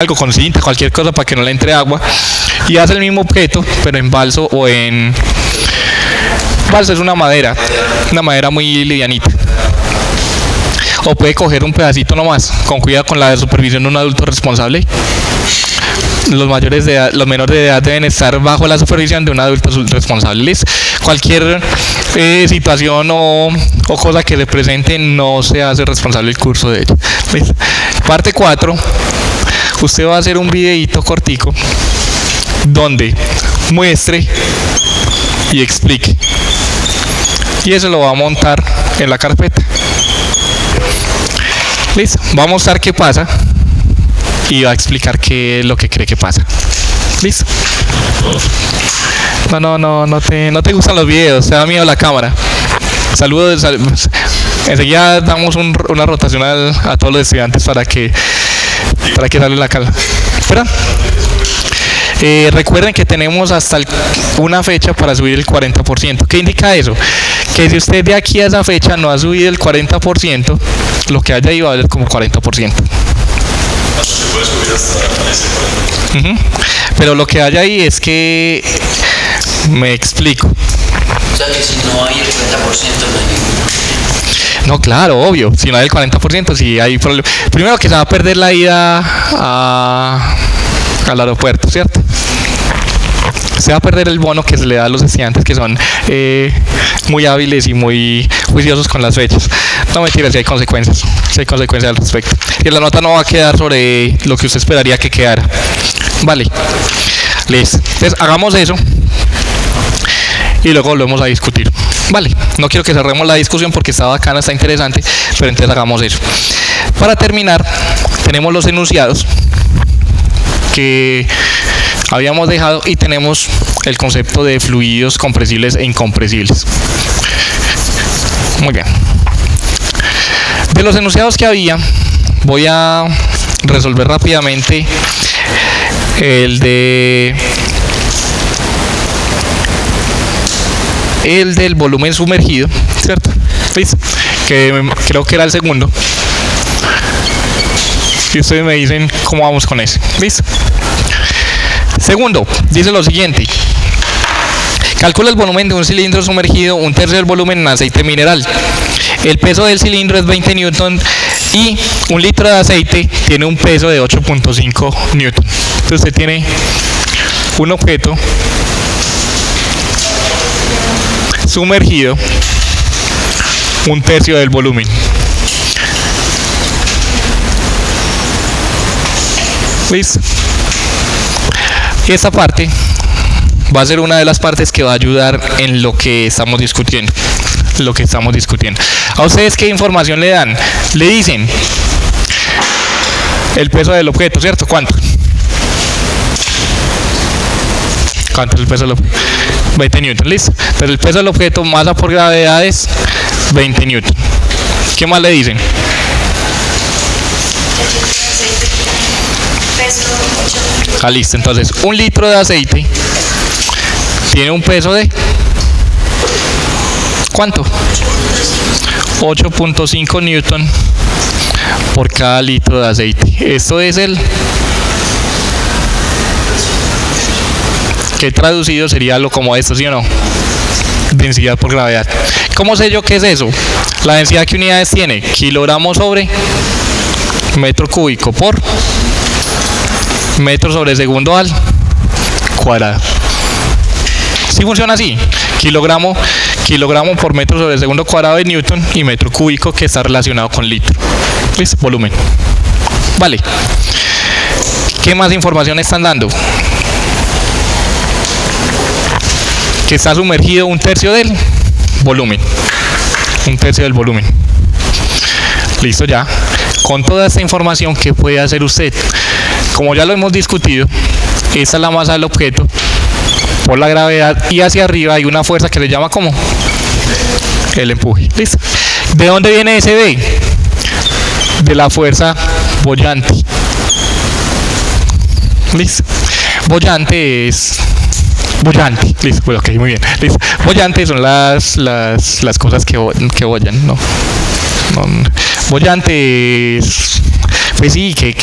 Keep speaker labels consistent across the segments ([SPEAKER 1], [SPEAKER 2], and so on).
[SPEAKER 1] algo con cinta, cualquier cosa para que no le entre agua, y hace el mismo objeto pero en balso o en balso. Es una madera muy livianita, o puede coger un pedacito nomás, con cuidado, con la supervisión de un adulto responsable. Los menores de edad deben estar bajo la supervisión de un adulto responsable. ¿Listo? Cualquier situación o cosa que le presente, no se hace responsable el curso de ello. ¿Listo? Parte 4. Usted va a hacer un videíto cortico donde muestre y explique, y eso lo va a montar en la carpeta. Listo, va a mostrar qué pasa y va a explicar qué es lo que cree que pasa. Listo. No te gustan los videos, te da miedo la cámara. Saludos. Enseguida damos una rotación a todos los estudiantes para que salga la cara. Espera. Recuerden que tenemos hasta una fecha para subir el 40%. ¿Qué indica eso? Que si usted de aquí a esa fecha no ha subido el 40%, lo que haya ahí va a valer como 40%.
[SPEAKER 2] Se puede subir hasta ese 40%.
[SPEAKER 1] Pero lo que haya ahí es que... Me explico.
[SPEAKER 3] O sea que si no hay el 40% no hay ningún.
[SPEAKER 1] No, claro, obvio. Si no hay el 40%, si hay problema. Primero que se va a perder la ida al aeropuerto, ¿cierto? Se va a perder el bono que se le da a los estudiantes que son muy hábiles y muy juiciosos con las fechas. No, mentira, si hay consecuencias. Si hay consecuencias al respecto. Y la nota no va a quedar sobre lo que usted esperaría que quedara. Vale. Listo. Entonces, hagamos eso y luego volvemos a discutir. Vale, no quiero que cerremos la discusión porque está bacana, está interesante, pero entonces hagamos eso. Para terminar, tenemos los enunciados que habíamos dejado y tenemos el concepto de fluidos compresibles e incompresibles. Muy bien. De los enunciados que había, voy a resolver rápidamente el del volumen sumergido, ¿cierto? ¿Listo? Que creo que era el segundo. Y ustedes me dicen cómo vamos con ese. ¿Listo? Segundo, dice lo siguiente. Calcula el volumen de un cilindro sumergido, un tercio del volumen en aceite mineral. El peso del cilindro es 20 newton y un litro de aceite tiene un peso de 8.5 newton. Entonces usted tiene un objeto sumergido, un tercio del volumen. ¿Listo? Y esta parte va a ser una de las partes que va a ayudar en lo que estamos discutiendo. ¿A ustedes qué información le dan? Le dicen el peso del objeto, ¿cierto? ¿Cuánto? ¿Cuánto es el peso del objeto? 20 newton, listo. Pero el peso del objeto, masa por gravedad, es 20 newton. ¿Qué más le dicen? Listo. Entonces, un litro de aceite tiene un peso de ¿cuánto? 8.5 newton por cada litro de aceite. Esto es el que traducido sería algo como esto, ¿sí o no? Densidad por gravedad. ¿Cómo sé yo qué es eso? La densidad, ¿qué unidades tiene? Kilogramos sobre metro cúbico por metro sobre segundo al cuadrado. ¿Sí funciona así? Kilogramo por metro sobre segundo cuadrado de newton y metro cúbico, que está relacionado con litro. ¿Listo? Volumen. Vale. ¿Qué más información están dando? Que está sumergido un tercio del volumen. Listo ya. Con toda esta información, ¿qué puede hacer usted? Como ya lo hemos discutido, esta es la masa del objeto por la gravedad y hacia arriba hay una fuerza que le llama ¿cómo? El empuje. ¿Listo? ¿De dónde viene ese B? De la fuerza boyante. ¿Listo? Boyante, listo, bueno, ok, muy bien. Listo. Boyante son las cosas que bollan, ¿no? Boyante es Pues sí, que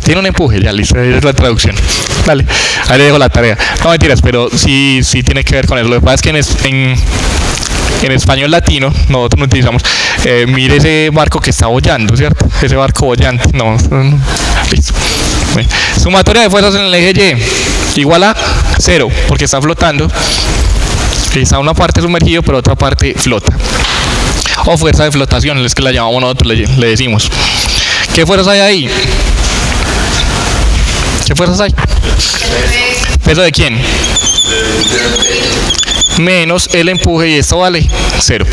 [SPEAKER 1] tiene un empuje, ya listo, esa es la traducción. Dale, ahí le dejo la tarea. No mentiras, pero sí tiene que ver con eso. Lo que pasa es que en español latino, nosotros no utilizamos, mire ese barco que está boyando, ¿cierto? Ese barco boyante, no. Listo. Bueno. Sumatoria de fuerzas en el eje Y igual a 0, porque está flotando. Está una parte sumergido, pero otra parte flota. O fuerza de flotación, es que la llamamos nosotros, le decimos. ¿Qué fuerzas hay ahí? ¿Qué fuerzas hay? ¿Peso de quién? Menos el empuje, y esto vale 0.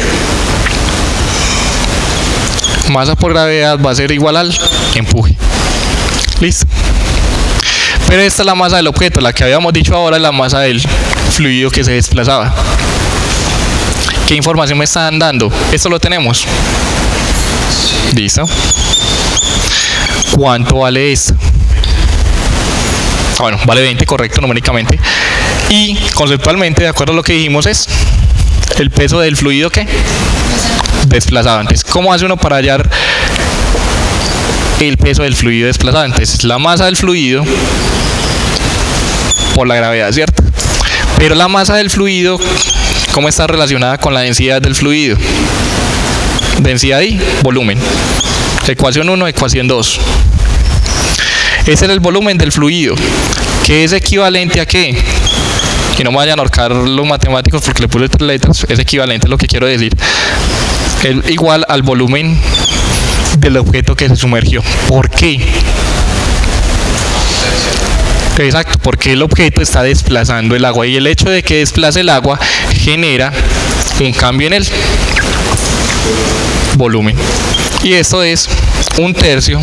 [SPEAKER 1] Masa por gravedad va a ser igual al empuje. Listo. Pero esta es la masa del objeto, la que habíamos dicho ahora es la masa del fluido que se desplazaba. ¿Qué información me están dando? Esto lo tenemos. Listo. ¿Cuánto vale esto? Bueno, vale 20, correcto, numéricamente. Y conceptualmente, de acuerdo a lo que dijimos, es el peso del fluido que desplazado. Entonces, ¿cómo hace uno para hallar el peso del fluido desplazado? Entonces, la masa del fluido por la gravedad, ¿cierto? Pero la masa del fluido, ¿cómo está relacionada con la densidad del fluido? Densidad y volumen. Ecuación 1, ecuación 2. Ese es el volumen del fluido, que es equivalente a ¿qué? Que no me vayan a ahorcar los matemáticos porque le puse 3 letras. Es equivalente a lo que quiero decir. Es igual al volumen del objeto que se sumergió. ¿Por qué? Exacto, porque el objeto está desplazando el agua, y el hecho de que desplace el agua genera un cambio en el volumen, y esto es 1/3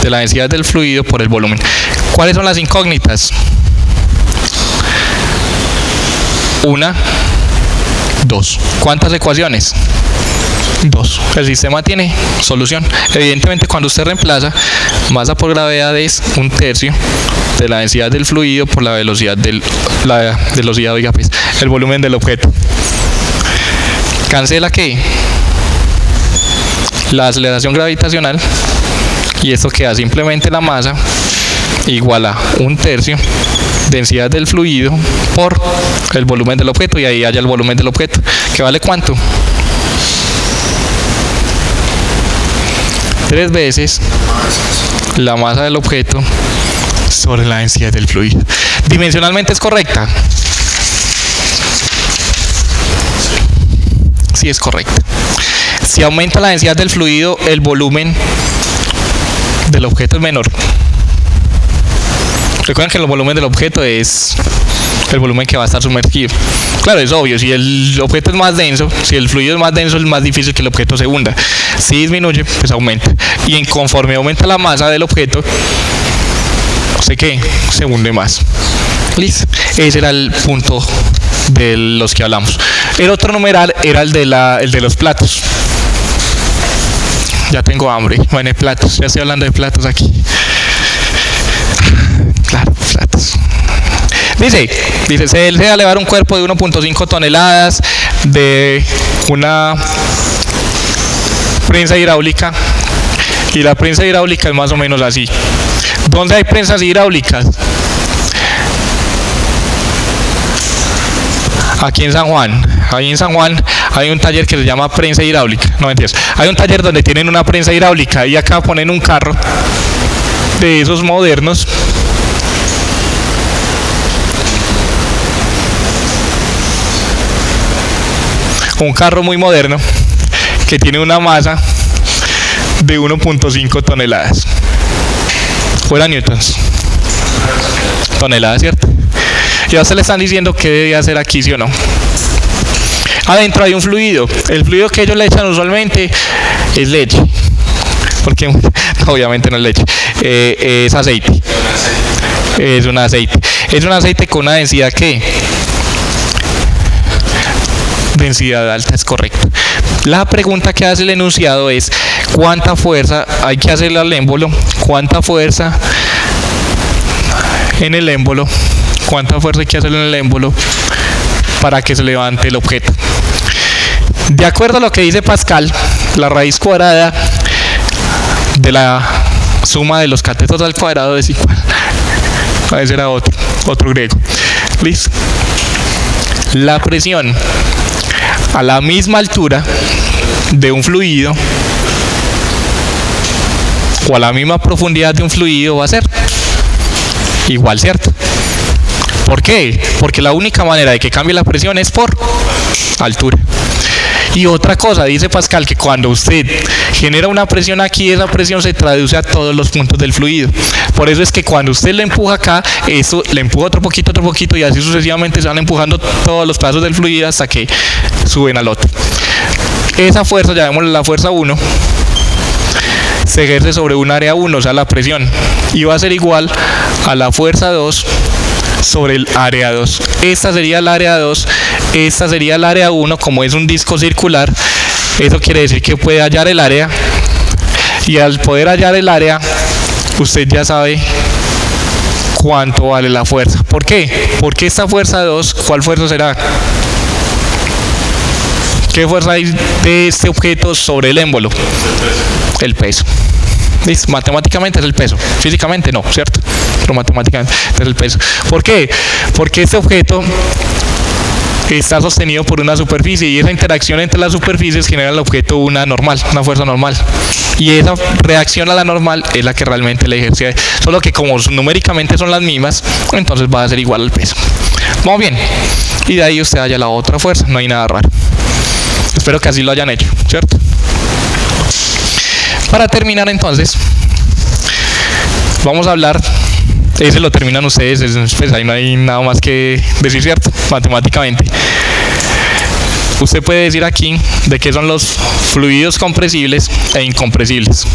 [SPEAKER 1] de la densidad del fluido por el volumen. ¿Cuáles son las incógnitas? 1, 2. ¿Cuántas ecuaciones? 2. El sistema tiene solución. Evidentemente, cuando usted reemplaza, masa por gravedad es 1/3 de la densidad del fluido por la velocidad oiga, pues, el volumen del objeto. Cancela ¿qué? La aceleración gravitacional, y esto queda simplemente la masa igual a 1/3 densidad del fluido por el volumen del objeto, y ahí haya el volumen del objeto, que vale ¿cuánto? 3 veces la masa del objeto sobre la densidad del fluido. ¿Dimensionalmente es correcta? Sí, es correcta. Si aumenta la densidad del fluido, el volumen del objeto es menor. Recuerden que el volumen del objeto es el volumen que va a estar sumergido. Claro, es obvio, si el objeto es más denso, si el fluido es más denso, es más difícil que el objeto se hunda. Si disminuye, pues aumenta. Y conforme aumenta la masa del objeto, ¿sé qué? Se hunde más. Listo. Ese era el punto de los que hablamos. El otro numeral era el de los platos. Ya tengo hambre. Bueno, platos. Ya estoy hablando de platos aquí. Claro, platos. Dice, se desea elevar un cuerpo de 1.5 toneladas de una prensa hidráulica, y la prensa hidráulica es más o menos así. ¿Dónde hay prensas hidráulicas? Aquí en San Juan. Ahí en San Juan hay un taller que se llama prensa hidráulica. No mentiras. Hay un taller donde tienen una prensa hidráulica, y acá ponen un carro de esos modernos. Un carro muy moderno que tiene una masa de 1.5 toneladas. Fuera newtons. Toneladas, ¿cierto? Y a usted le están diciendo qué debe hacer aquí, ¿sí o no? Adentro hay un fluido. El fluido que ellos le echan usualmente es leche. Porque no, obviamente no es leche. Es aceite. Es un aceite. Es un aceite con una densidad que... densidad alta, es correcto. La pregunta que hace el enunciado es ¿cuánta fuerza hay que hacerle al émbolo? ¿Cuánta fuerza en el émbolo? ¿Cuánta fuerza hay que hacerle en el émbolo para que se levante el objeto? De acuerdo a lo que dice Pascal, la raíz cuadrada de la suma de los catetos al cuadrado es igual. Ese era otro griego. ¿Listo? La presión a la misma altura de un fluido o a la misma profundidad de un fluido va a ser igual, ¿cierto? ¿Por qué? Porque la única manera de que cambie la presión es por altura. Y otra cosa, dice Pascal, que cuando usted genera una presión aquí, esa presión se traduce a todos los puntos del fluido. Por eso es que cuando usted le empuja acá, eso le empuja otro poquito, y así sucesivamente se van empujando todos los pedazos del fluido hasta que suben al otro. Esa fuerza, llamémosle la fuerza 1, se ejerce sobre un área 1, o sea, la presión, y va a ser igual a la fuerza 2 sobre el área 2. Esta sería el área 2, esta sería el área 1. Como es un disco circular, eso quiere decir que puede hallar el área, y al poder hallar el área, usted ya sabe cuánto vale la fuerza. ¿Por qué? Porque esta fuerza 2, ¿cuál fuerza será? ¿Qué fuerza hay de este objeto sobre el émbolo? El peso. ¿Listo? Matemáticamente es el peso, físicamente no, ¿cierto? Pero matemáticamente es el peso. ¿Por qué? Porque este objeto está sostenido por una superficie, y esa interacción entre las superficies genera al objeto una fuerza normal. Y esa reacción a la normal es la que realmente le ejerce, solo que como numéricamente son las mismas, entonces va a ser igual al peso. Vamos bien. Y de ahí usted halla la otra fuerza, no hay nada raro. Espero que así lo hayan hecho, ¿cierto? Para terminar entonces, vamos a hablar, ese lo terminan ustedes, pues ahí no hay nada más que decir, ¿cierto? Matemáticamente. Usted puede decir aquí de qué son los fluidos compresibles e incompresibles.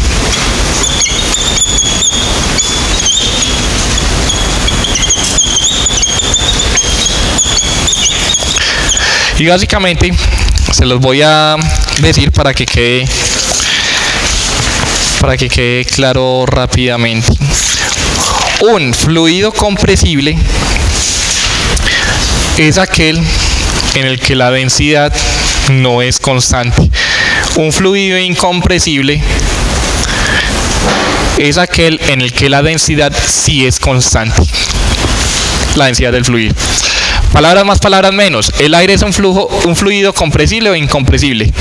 [SPEAKER 1] Y básicamente se los voy a decir para que quede claro rápidamente. Un fluido compresible es aquel en el que la densidad no es constante. Un fluido incompresible es aquel en el que la densidad sí es constante. La densidad del fluido. Palabras más, palabras menos. ¿El aire es un fluido compresible o incompresible?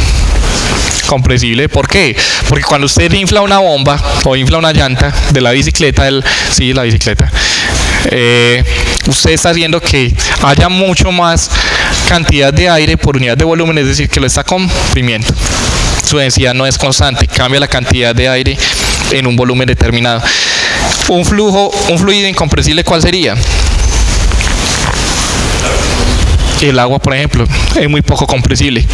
[SPEAKER 1] Compresible. ¿Por qué? Porque cuando usted infla una bomba o infla una llanta de la bicicleta, la bicicleta, usted está haciendo que haya mucho más cantidad de aire por unidad de volumen, es decir, que lo está comprimiendo. Su densidad no es constante, cambia la cantidad de aire en un volumen determinado. Un fluido incompresible, ¿cuál sería? El agua, por ejemplo, es muy poco compresible.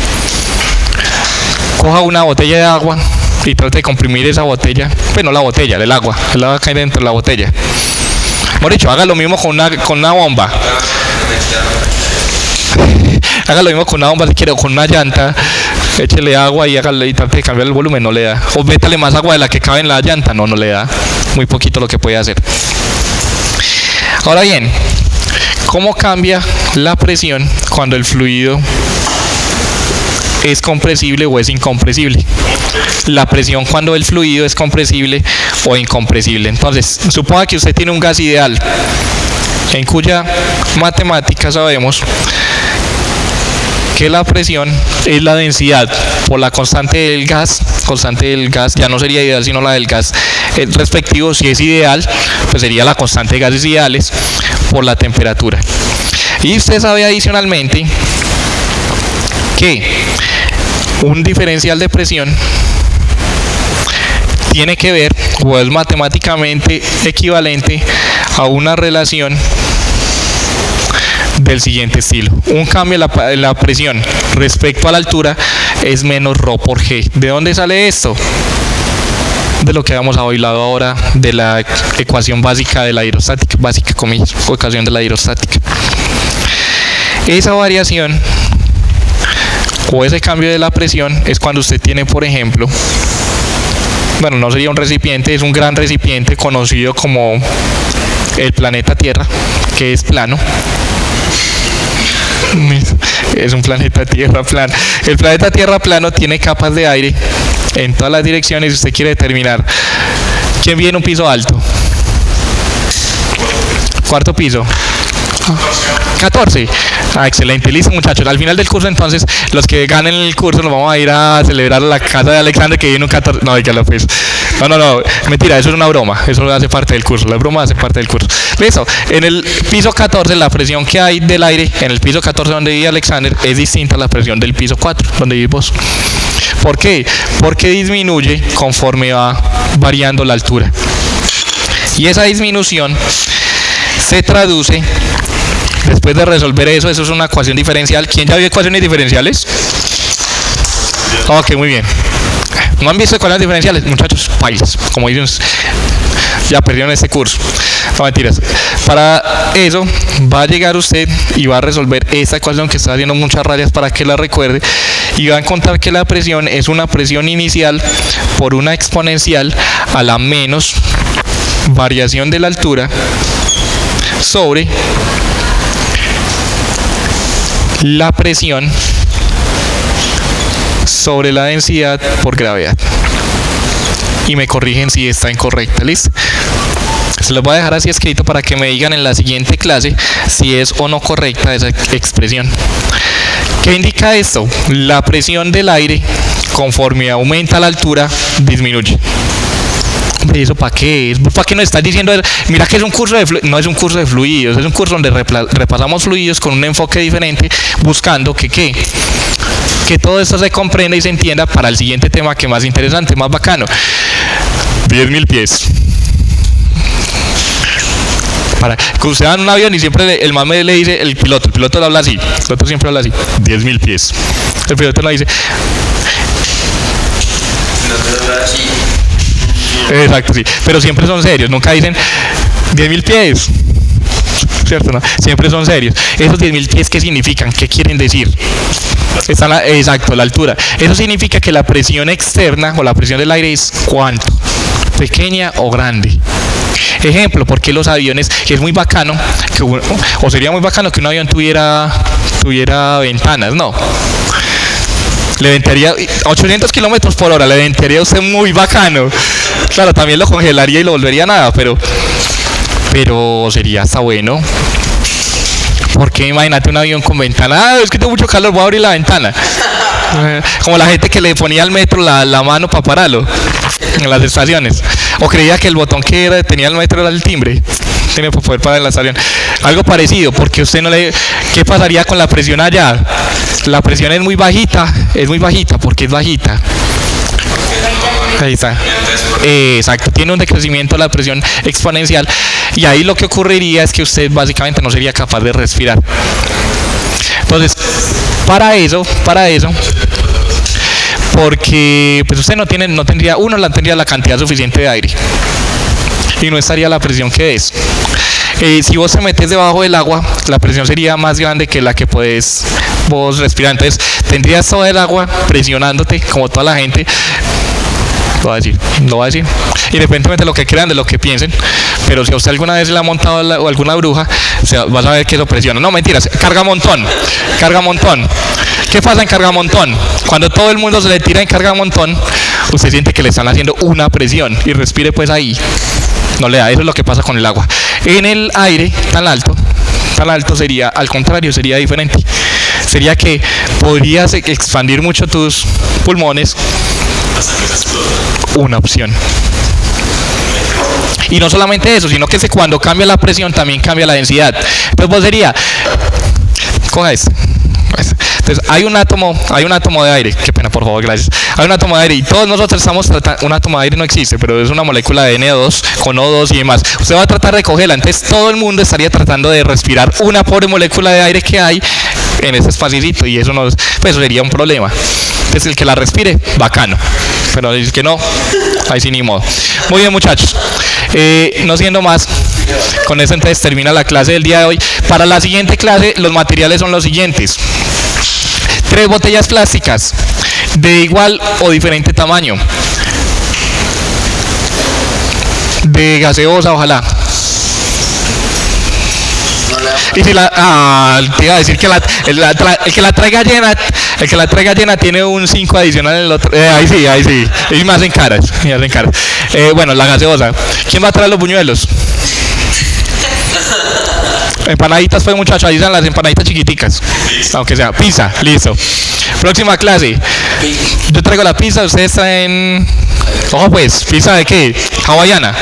[SPEAKER 1] Coja una botella de agua y trate de comprimir esa botella. Pues no la botella, el agua cae dentro de la botella. Por dicho, haga lo mismo con una bomba. Haga lo mismo con una bomba si quiere, o con una llanta. Échele agua y trate de cambiar el volumen, no le da. O métale más agua de la que cabe en la llanta, no le da. Muy poquito lo que puede hacer. Ahora bien, ¿cómo cambia la presión cuando el fluido es compresible o es incompresible? La presión cuando el fluido es compresible o incompresible. Entonces, suponga que usted tiene un gas ideal, en cuya matemática sabemos que la presión es la densidad por la constante del gas, ya no sería ideal sino la del gas respectivo. Si es ideal, pues sería la constante de gases ideales por la temperatura. Y usted sabe adicionalmente que un diferencial de presión tiene que ver, o es matemáticamente equivalente a una relación del siguiente estilo: un cambio en la presión respecto a la altura es menos ρ por g. ¿De dónde sale esto? De lo que habíamos hablado ahora, de la ecuación básica de la hidrostática, básica comillas, o ecuación de la hidrostática. Esa variación o ese cambio de la presión es cuando usted tiene, por ejemplo, bueno, no sería un recipiente, es un gran recipiente conocido como el planeta Tierra, que es plano. Es un planeta Tierra plano. El planeta Tierra plano tiene capas de aire en todas las direcciones y usted quiere determinar quién vive en un piso alto. Cuarto piso. 14. Ah, excelente, listo muchachos. Al final del curso entonces, los que ganen el curso nos vamos a ir a celebrar a la casa de Alexander que vive en un 14. No, dígalo pues. No, mentira, eso es una broma. Eso hace parte del curso. La broma hace parte del curso. Listo. En el piso 14, la presión que hay del aire, en el piso 14 donde vive Alexander, es distinta a la presión del piso 4, donde vive vos. ¿Por qué? Porque disminuye conforme va variando la altura. Y esa disminución se traduce, después de resolver eso es una ecuación diferencial. ¿Quién ya vio ecuaciones diferenciales? Ok, muy bien. ¿No han visto ecuaciones diferenciales? Muchachos, pailas, como dicen, ya perdieron este curso. No, mentiras. Para eso va a llegar usted y va a resolver esta ecuación que está haciendo muchas rayas para que la recuerde, y va a encontrar que la presión es una presión inicial por una exponencial a la menos variación de la altura sobre la presión sobre la densidad por gravedad. Y me corrigen si está incorrecta, ¿listo? Se los voy a dejar así escrito para que me digan en la siguiente clase si es o no correcta esa expresión. ¿Qué indica esto? La presión del aire, conforme aumenta la altura, disminuye. Hombre, ¿eso para qué? ¿Para qué nos estás diciendo? Mira que es un curso de no es un curso de fluidos, es un curso donde repasamos fluidos con un enfoque diferente, buscando que todo esto se comprenda y se entienda para el siguiente tema, que más interesante, más bacano. 10.000 pies. Para que usted va en un avión y siempre el man le dice, el piloto le habla así, el piloto siempre habla así, 10.000 pies. El piloto no dice. Exacto, sí, pero siempre son serios, nunca dicen 10.000 pies, ¿cierto? No, siempre son serios. Esos 10.000 pies, ¿qué significan? ¿Qué quieren decir? Exacto, la altura. Eso significa que la presión externa o la presión del aire es ¿cuánto? ¿Pequeña o grande? Ejemplo, porque los aviones, es muy bacano, o sería muy bacano que un avión tuviera ventanas, ¿no? Le ventaría 800 kilómetros por hora, le ventaría a usted muy bacano. Claro, también lo congelaría y lo volvería nada, pero sería hasta bueno. Porque imagínate un avión con ventana. Es que tengo mucho calor, voy a abrir la ventana. Como la gente que le ponía al metro la mano para pararlo en las estaciones, o creía que el botón que tenía el metro era el timbre, tiene para poder parar en la estación. Algo parecido, porque usted no le... ¿Qué pasaría con la presión allá? La presión es muy bajita, porque es bajita. Ahí está. Exacto, tiene un decrecimiento de la presión exponencial, y ahí lo que ocurriría es que usted básicamente no sería capaz de respirar. Entonces, para eso, porque pues usted no tendría la cantidad suficiente de aire y no estaría la presión que es. Si vos te metes debajo del agua, la presión sería más grande que la que puedes vos respirar. Entonces tendrías todo el agua presionándote, como toda la gente. Lo va a decir, independientemente de lo que crean, de lo que piensen. Pero si a usted alguna vez le ha montado o alguna bruja, o sea, vas a ver que eso presiona. No, mentiras, carga montón. ¿Qué pasa en carga montón? Cuando todo el mundo se le tira en carga montón, usted siente que le están haciendo una presión, y respire pues ahí. No le da, eso es lo que pasa con el agua. En el aire tan alto sería, al contrario, sería diferente. Sería que podrías expandir mucho tus pulmones. Una opción. Y no solamente eso, sino que cuando cambia la presión también cambia la densidad. Entonces vos sería, coja esto. Entonces hay un átomo de aire, qué pena, por favor, gracias. Hay un átomo de aire y todos nosotros estamos tratando, un átomo de aire no existe, pero es una molécula de N2 con O2 y demás. Usted va a tratar de cogerla, entonces todo el mundo estaría tratando de respirar una pobre molécula de aire que hay en ese espacito, y eso pues sería un problema. Entonces el que la respire, bacano, pero el que no, ahí sí ni modo. Muy bien, muchachos, no siendo más, con eso entonces termina la clase del día de hoy. Para la siguiente clase los materiales son los siguientes: 3 botellas plásticas de igual o diferente tamaño, de gaseosa, ojalá.
[SPEAKER 3] No le da.
[SPEAKER 1] Y si te iba a decir que el que la traiga llena tiene un 5 adicional en el otro. Ahí sí. Y me hacen caras. Bueno, la gaseosa. ¿Quién va a traer los buñuelos? Empanaditas, pues, muchachos, ahí están las empanaditas chiquiticas. Aunque sea pizza, listo. Próxima clase. Yo traigo la pizza, ustedes traen. Ojo, pues, ¿pizza de qué? Hawaiana.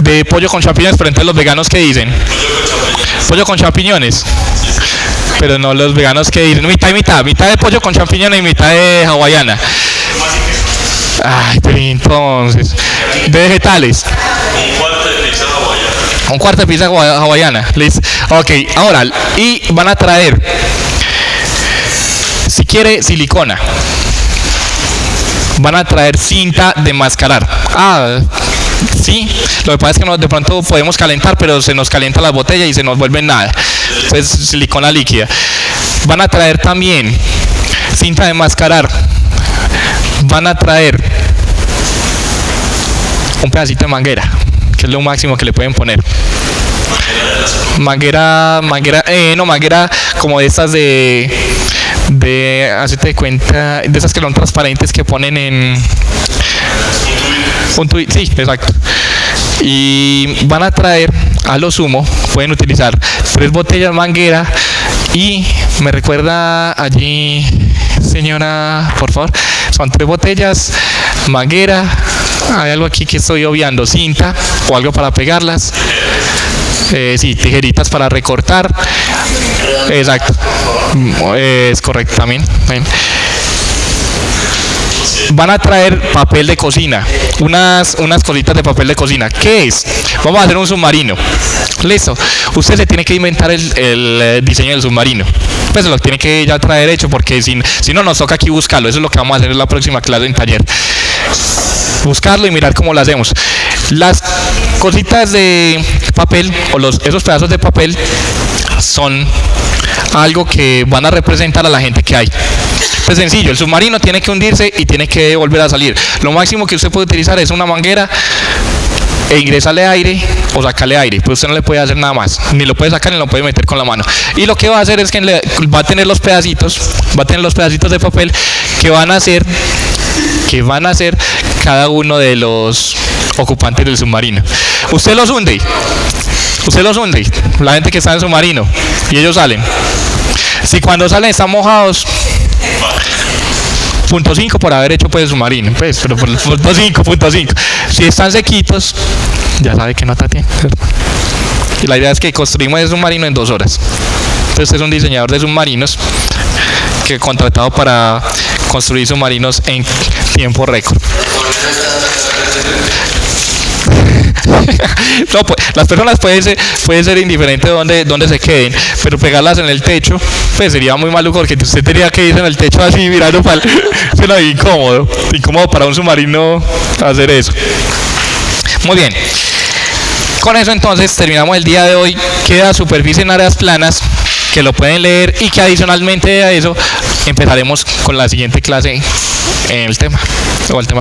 [SPEAKER 1] De pollo con champiñones, pero entonces los veganos, ¿qué dicen? Pollo con champiñones. Pero no los veganos, ¿qué dicen? Mitad y mitad. Mitad de pollo con champiñones y mitad de hawaiana. Ay, pero entonces. De vegetales. Un cuarto de pizza hawaiana. Listo. Ok, ahora. Y van a traer, si quiere, silicona. Van a traer cinta de mascarar. Sí, lo que pasa es que de pronto podemos calentar, pero se nos calienta la botella y se nos vuelve nada. Entonces, silicona líquida. Van a traer también cinta de mascarar. Van a traer un pedacito de manguera, que es lo máximo que le pueden poner. Manguera como de estas de hacete de cuenta, de esas que son transparentes que ponen en un tuit, sí, exacto. Y van a traer, a lo sumo, pueden utilizar 3 botellas manguera y me recuerda allí, señora, por favor, son 3 botellas manguera, hay algo aquí que estoy obviando, cinta o algo para pegarlas. Sí, tijeritas para recortar. Exacto. Es correcto también. Van a traer papel de cocina, unas cositas de papel de cocina. ¿Qué es? Vamos a hacer un submarino. Listo. Usted se tiene que inventar el diseño del submarino. Pues se lo tiene que ya traer hecho, porque si no nos toca aquí buscarlo. Eso es lo que vamos a hacer en la próxima clase en taller. Buscarlo y mirar cómo lo hacemos. Las cositas de papel o esos pedazos de papel son algo que van a representar a la gente que hay. Es sencillo, el submarino tiene que hundirse y tiene que volver a salir. Lo máximo que usted puede utilizar es una manguera e ingresarle aire o sacarle aire, pues usted no le puede hacer nada más, ni lo puede sacar ni lo puede meter con la mano. Y lo que va a hacer es que va a tener los pedacitos de papel que van a ser cada uno de los ocupantes del submarino. Usted los hunde, la gente que está en el submarino, y ellos salen. Si cuando salen están mojados, punto 5 por haber hecho pues el submarino, pues, pero por punto 5. Si están sequitos, ya sabe que nota tiene. Y la idea es que construimos el submarino en 2 horas. Entonces es un diseñador de submarinos que he contratado para construir submarinos en tiempo récord. No, pues, las personas pueden ser indiferentes de dónde se queden, pero pegarlas en el techo, pues sería muy maluco, porque usted tendría que ir en el techo así mirando para suena incómodo para un submarino hacer eso. Muy bien. Con eso entonces terminamos el día de hoy. Queda superficie en áreas planas, que lo pueden leer, y que adicionalmente a eso empezaremos con la siguiente clase en el tema.